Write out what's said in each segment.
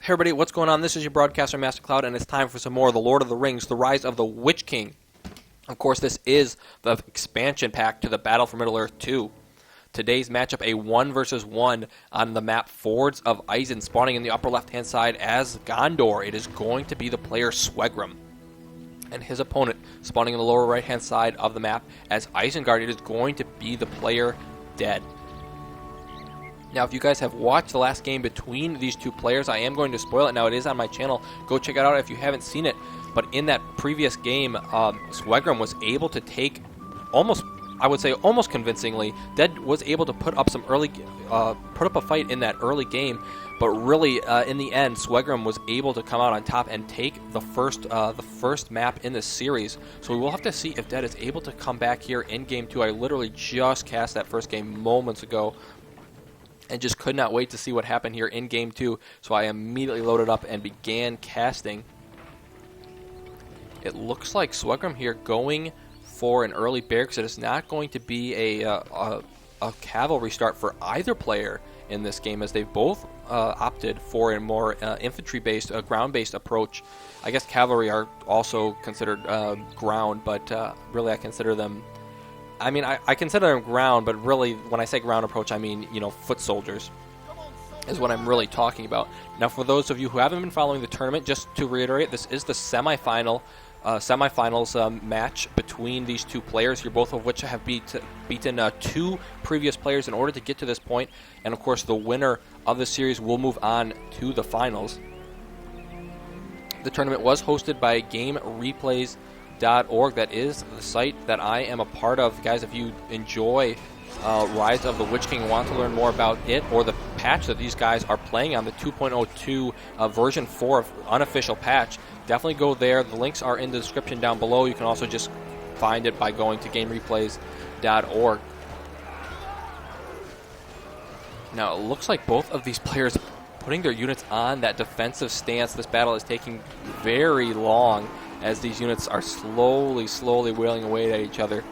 Hey everybody, what's going on? This is your broadcaster, Master Cloud, and it's time for some more of the Lord of the Rings, The Rise of the Witch King. Of course, this is the expansion pack to the Battle for Middle-earth 2. Today's matchup, a 1 versus 1 on the map Fords of Isen, spawning in the upper left-hand side as Gondor. It is going to be the player Swegrim, and his opponent spawning in the lower right-hand side of the map as Isengard. It is going to be the player Dead. Now, if you guys have watched the last game between these two players, I am going to spoil it. Now, it is on my channel. Go check it out if you haven't seen it. But in that previous game, Swegrim was able to take almost convincingly. Dead was able to put up a fight in that early game. But really, in the end, Swegrim was able to come out on top and take the first map in the series. So we will have to see if Dead is able to come back here in Game 2. I literally just cast that first game moments ago, and just could not wait to see what happened here in Game 2, so I immediately loaded up and began casting. It looks like Swegrim here going for an early barracks. It is not going to be a cavalry start for either player in this game, as they've both opted for a more infantry-based, ground-based approach. I guess cavalry are also considered ground, but really I consider them... I consider them ground, but really, when I say ground approach, I mean, foot soldiers is what I'm really talking about. Now, for those of you who haven't been following the tournament, just to reiterate, this is the semifinals match between these two players here, both of which have beaten two previous players in order to get to this point. And, of course, the winner of the series will move on to the finals. The tournament was hosted by GameReplays.org. That is the site that I am a part of. Guys, if you enjoy Rise of the Witch King and want to learn more about it or the patch that these guys are playing on, the 2.02 version 4 unofficial patch, definitely go there. The links are in the description down below. You can also just find it by going to GameReplays.org. Now, it looks like both of these players putting their units on that defensive stance. This battle is taking very long, as these units are slowly wailing away at each other.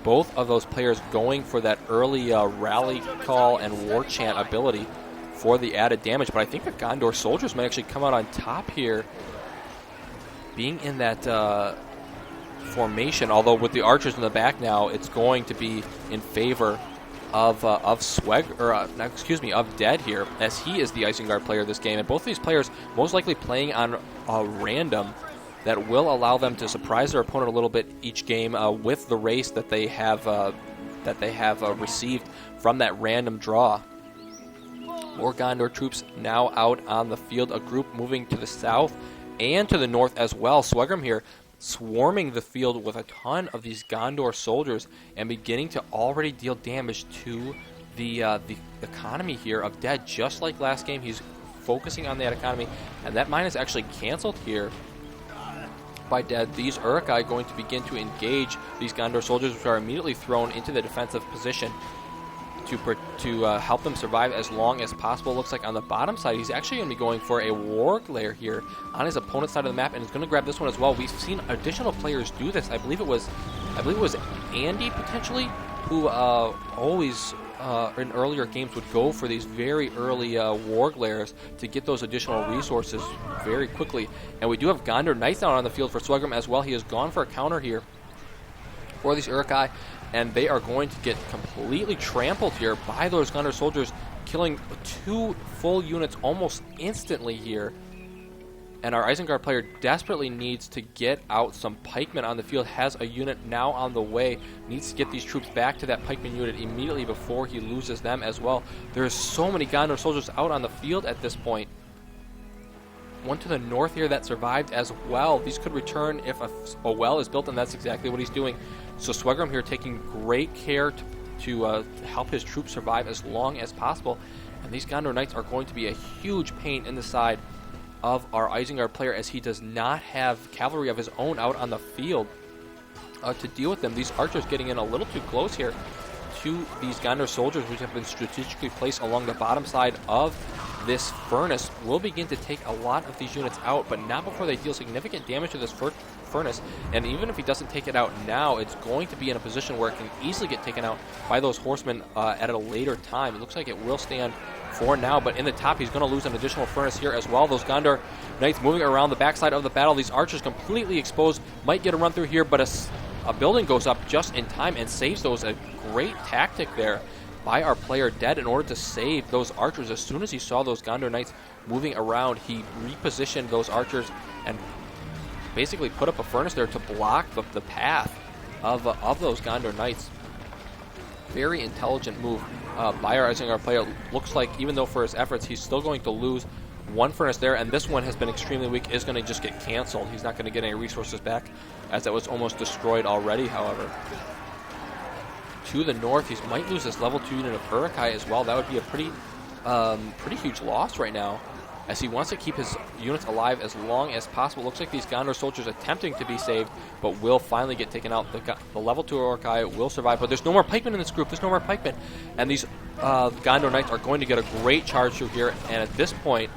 Both of those players going for that early rally call and war chant ability for the added damage. But I think the Gondor soldiers might actually come out on top here, being in that formation. Although with the archers in the back now, it's going to be in favor of Dead here, as he is the Isengard player this game. And both of these players most likely playing on random, that will allow them to surprise their opponent a little bit each game with the race that they have received from that random draw. More Gondor troops now out on the field, a group moving to the south and to the north as well. Swegrim here swarming the field with a ton of these Gondor soldiers and beginning to already deal damage to the economy here of Dead. Just like last game, he's focusing on that economy, and that mine is actually canceled here by Dead. These Uruk-hai going to begin to engage these Gondor soldiers, which are immediately thrown into the defensive position to help them survive as long as possible. Looks like on the bottom side, he's actually going to be going for a war glare here on his opponent's side of the map, and he's going to grab this one as well. We've seen additional players do this. I believe it was Andy potentially, who always in earlier games would go for these very early war glares to get those additional resources very quickly. And we do have Gondor Knights down on the field for Swegrim as well. He has gone for a counter here for these Uruk-hai, and they are going to get completely trampled here by those Gondor soldiers, killing two full units almost instantly here. And our Isengard player desperately needs to get out some pikemen on the field, has a unit now on the way, needs to get these troops back to that pikeman unit immediately before he loses them as well. There's so many Gondor soldiers out on the field at this point. One to the north here that survived as well. These could return if a well is built, and that's exactly what he's doing. So Swegrim here taking great care to help his troops survive as long as possible. And these Gondor Knights are going to be a huge pain in the side of our Isengard player, as he does not have cavalry of his own out on the field to deal with them. These archers getting in a little too close here to these Gondor soldiers, which have been strategically placed along the bottom side of this furnace, will begin to take a lot of these units out, but not before they deal significant damage to this furnace. And even if he doesn't take it out now, it's going to be in a position where it can easily get taken out by those horsemen at a later time. It looks like it will stand for now, but in the top, he's going to lose an additional furnace here as well. Those Gondor Knights moving around the backside of the battle. These archers completely exposed, might get a run through here, but a building goes up just in time and saves those. A great tactic there by our player Dead in order to save those archers. As soon as he saw those Gondor Knights moving around, he repositioned those archers and basically put up a furnace there to block the path of those Gondor Knights. Very intelligent move by our Isengard player. Looks like even though for his efforts he's still going to lose one furnace there, and this one has been extremely weak, is going to just get canceled. He's not going to get any resources back as that was almost destroyed already, however. To the north, he might lose this level 2 unit of Uruk-hai as well. That would be a pretty huge loss right now, as he wants to keep his units alive as long as possible. Looks like these Gondor soldiers attempting to be saved, but will finally get taken out. The level 2 Uruk-hai will survive, but there's no more pikemen in this group. There's no more pikemen. And these Gondor Knights are going to get a great charge through here, and at this point,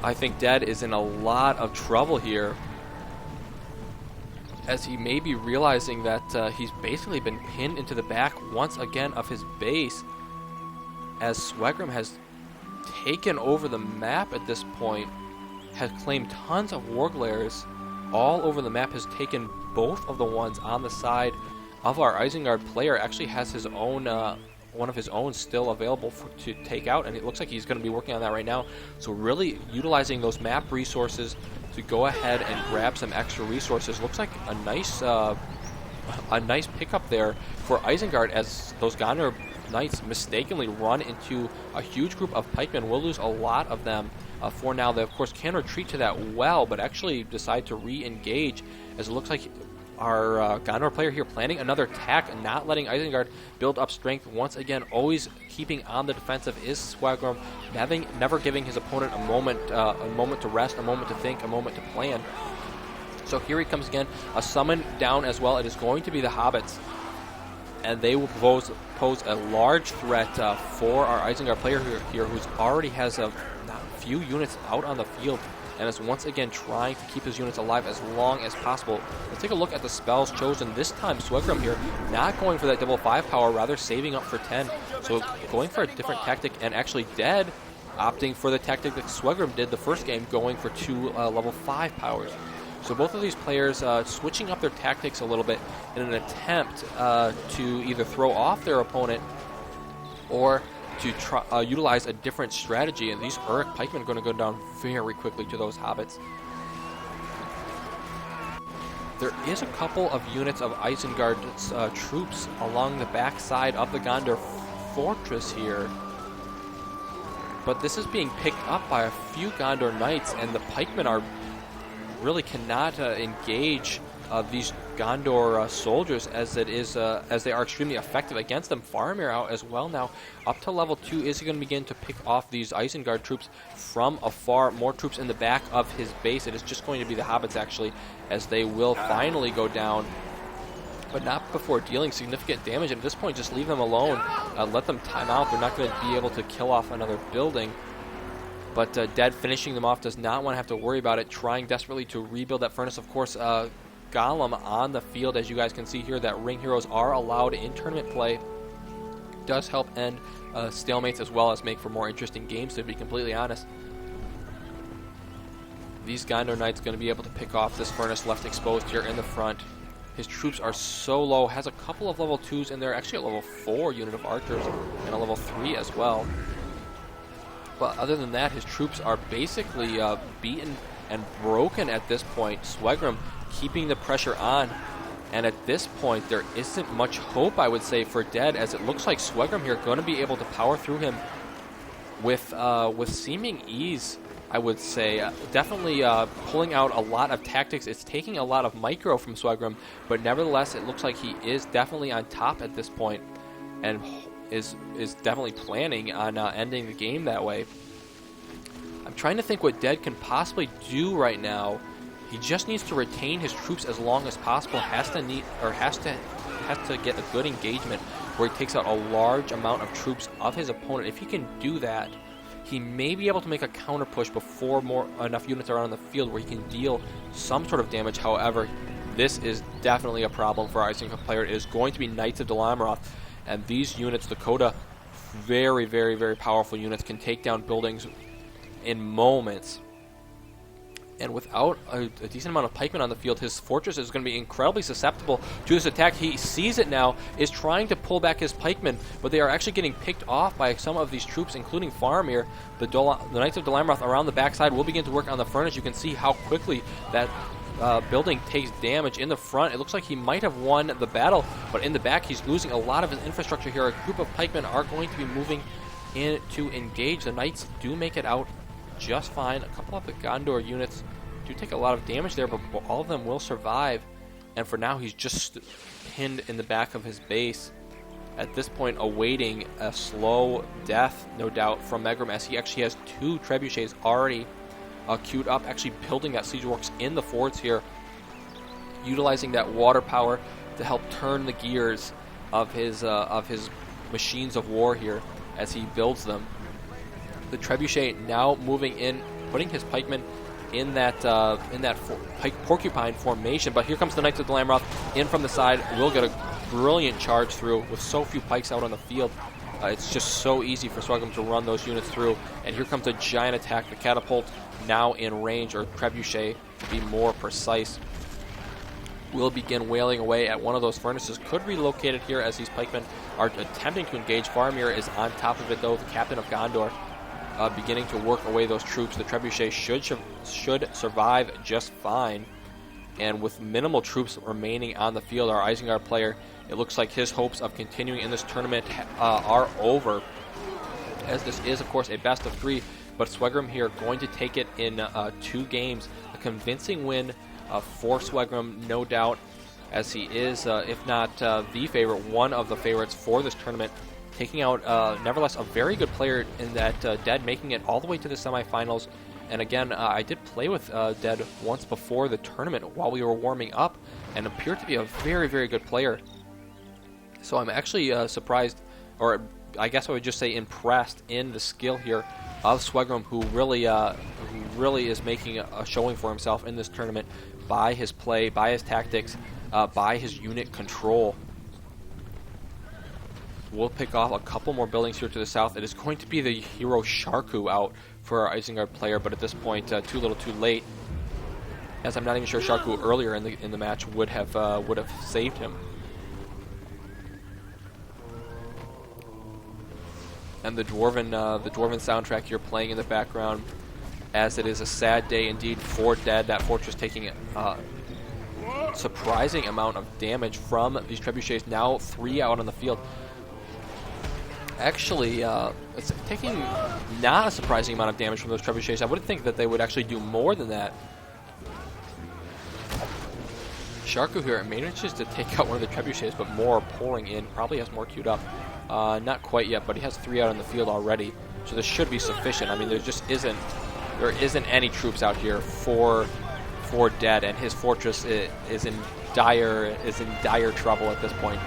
I think Dead is in a lot of trouble here, as he may be realizing that he's basically been pinned into the back once again of his base, as Swegrim has taken over the map at this point, has claimed tons of warglairs all over the map, has taken both of the ones on the side of our Isengard player, actually has his own one of his own still available to take out, and it looks like he's going to be working on that right now. So really utilizing those map resources to go ahead and grab some extra resources. Looks like a nice pickup there for Isengard, as those Gondor Knights mistakenly run into a huge group of pikemen. We'll lose a lot of them for now. They of course can retreat to that well, but actually decide to re-engage, as it looks like our Gondor player here planning another attack and not letting Isengard build up strength. Once again, always keeping on the defensive is Swegrim, never giving his opponent a moment to rest, a moment to think, a moment to plan. So here he comes again, a summon down as well. It is going to be the Hobbits, and they will pose a large threat for our Isengard player here, who already has a few units out on the field, and is once again trying to keep his units alive as long as possible. Let's take a look at the spells chosen. This time, Swegrim here not going for that double 5 power, rather saving up for 10. So going for a different tactic, and actually Dead opting for the tactic that Swegrim did the first game, going for 2 level 5 powers. So both of these players switching up their tactics a little bit in an attempt to either throw off their opponent or to try, utilize a different strategy. And these Uruk pikemen are going to go down very quickly to those Hobbits. There is a couple of units of Isengard's troops along the backside of the Gondor fortress here, but this is being picked up by a few Gondor Knights, and the pikemen are really cannot engage these Gondor soldiers, as they are extremely effective against them. Faramir out as well now, up to level 2. Is he going to begin to pick off these Isengard troops from afar? More troops in the back of his base. It is just going to be the Hobbits, actually, as they will finally go down, but not before dealing significant damage. And at this point, just leave them alone. Let them time out. They're not going to be able to kill off another building. But Dead finishing them off, does not want to have to worry about it, trying desperately to rebuild that furnace. Of course, Gollum on the field, as you guys can see here, that ring heroes are allowed in tournament play. Does help end stalemates, as well as make for more interesting games, to be completely honest. These Gondor Knights going to be able to pick off this furnace left exposed here in the front. His troops are so low, has a couple of level 2s in there, actually a level 4 unit of archers, and a level 3 as well. But other than that, his troops are basically beaten and broken at this point. Swegrim keeping the pressure on, and at this point there isn't much hope, I would say, for Dead, as it looks like Swegrim here going to be able to power through him with seeming ease, I would say. Definitely pulling out a lot of tactics. It's taking a lot of micro from Swegrim, but nevertheless it looks like he is definitely on top at this point, and is definitely planning on ending the game that way. I'm trying to think what Dead can possibly do right now. He just needs to retain his troops as long as possible. Has to get a good engagement where he takes out a large amount of troops of his opponent. If he can do that, he may be able to make a counter push before enough units are on the field where he can deal some sort of damage. However, this is definitely a problem for our Isengard player. It is going to be Knights of Dalameroth, and these units, Dakota very, very, very powerful units, can take down buildings in moments. And without a decent amount of pikemen on the field, his fortress is going to be incredibly susceptible to this attack. He sees it now, is trying to pull back his pikemen, but they are actually getting picked off by some of these troops, including Faramir. The Knights of Dalaamroth around the backside will begin to work on the furnace. You can see how quickly that building takes damage in the front. It looks like he might have won the battle, but in the back he's losing a lot of his infrastructure here. A group of pikemen are going to be moving in to engage. The Knights do make it out just fine. A couple of the Gondor units do take a lot of damage there, but all of them will survive. And for now, he's just pinned in the back of his base. At this point, awaiting a slow death, no doubt, from Megrim, as he actually has 2 trebuchets already queued up, actually building that siege works in the forts here, utilizing that water power to help turn the gears of his machines of war here as he builds them. The trebuchet now moving in, putting his pikemen in that porcupine formation. But here comes the Knights of Dalaamroth in from the side. Will get a brilliant charge through with so few pikes out on the field. It's just so easy for Swegrim to run those units through. And here comes a giant attack. The catapult now in range, or trebuchet to be more precise, will begin wailing away at one of those furnaces. Could relocate it here as these pikemen are attempting to engage. Faramir is on top of it, though, the captain of Gondor. Beginning to work away those troops. The trebuchet should survive just fine. And with minimal troops remaining on the field, our Isengard player, it looks like his hopes of continuing in this tournament are over. As this is, of course, a best of 3, but Swegrim here going to take it in 2 games. A convincing win for Swegrim, no doubt, as he is, if not the favorite, one of the favorites for this tournament. Taking out, nevertheless, a very good player in that Dead, making it all the way to the semifinals. And again, I did play with Dead once before the tournament while we were warming up, and appeared to be a very, very good player. So I'm actually surprised, or I guess I would just say impressed in the skill here of Swegrim, who really is making a showing for himself in this tournament by his play, by his tactics, by his unit control. We'll pick off a couple more buildings here to the south. It is going to be the hero Sharku out for our Isengard player, but at this point, too little, too late. As I'm not even sure Sharku earlier in the match would have saved him. And the dwarven soundtrack here playing in the background, as it is a sad day indeed for Dead. That fortress taking a surprising amount of damage from these trebuchets. Now 3 out on the field. Actually, it's taking not a surprising amount of damage from those trebuchets. I would think that they would actually do more than that. Sharku here manages to take out one of the trebuchets, but more pouring in. Probably has more queued up. Not quite yet, but he has 3 out on the field already, so this should be sufficient. I mean, there isn't any troops out here for Dead, and his fortress is in dire trouble at this point.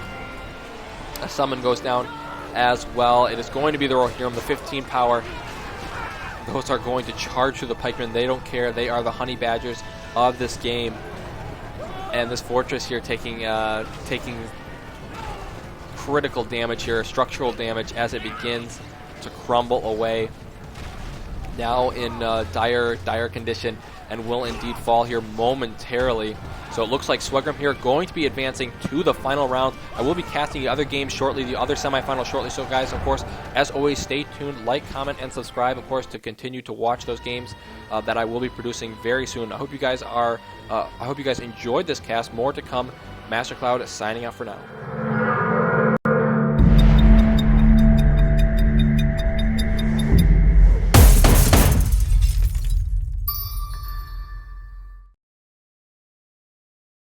A summon goes down as well. It is going to be the Rohirrim, the 15 power. Those are going to charge through the pikemen. They don't care. They are the honey badgers of this game. And this fortress here taking critical damage here, structural damage, as it begins to crumble away. Now in dire condition, and will indeed fall here momentarily. So it looks like Swegrim here going to be advancing to the final round. I will be casting the other games shortly, the other semifinals shortly. So guys, of course, as always, stay tuned, like, comment, and subscribe, of course, to continue to watch those games that I will be producing very soon. I hope you guys enjoyed this cast. More to come. MasterCloud signing out for now.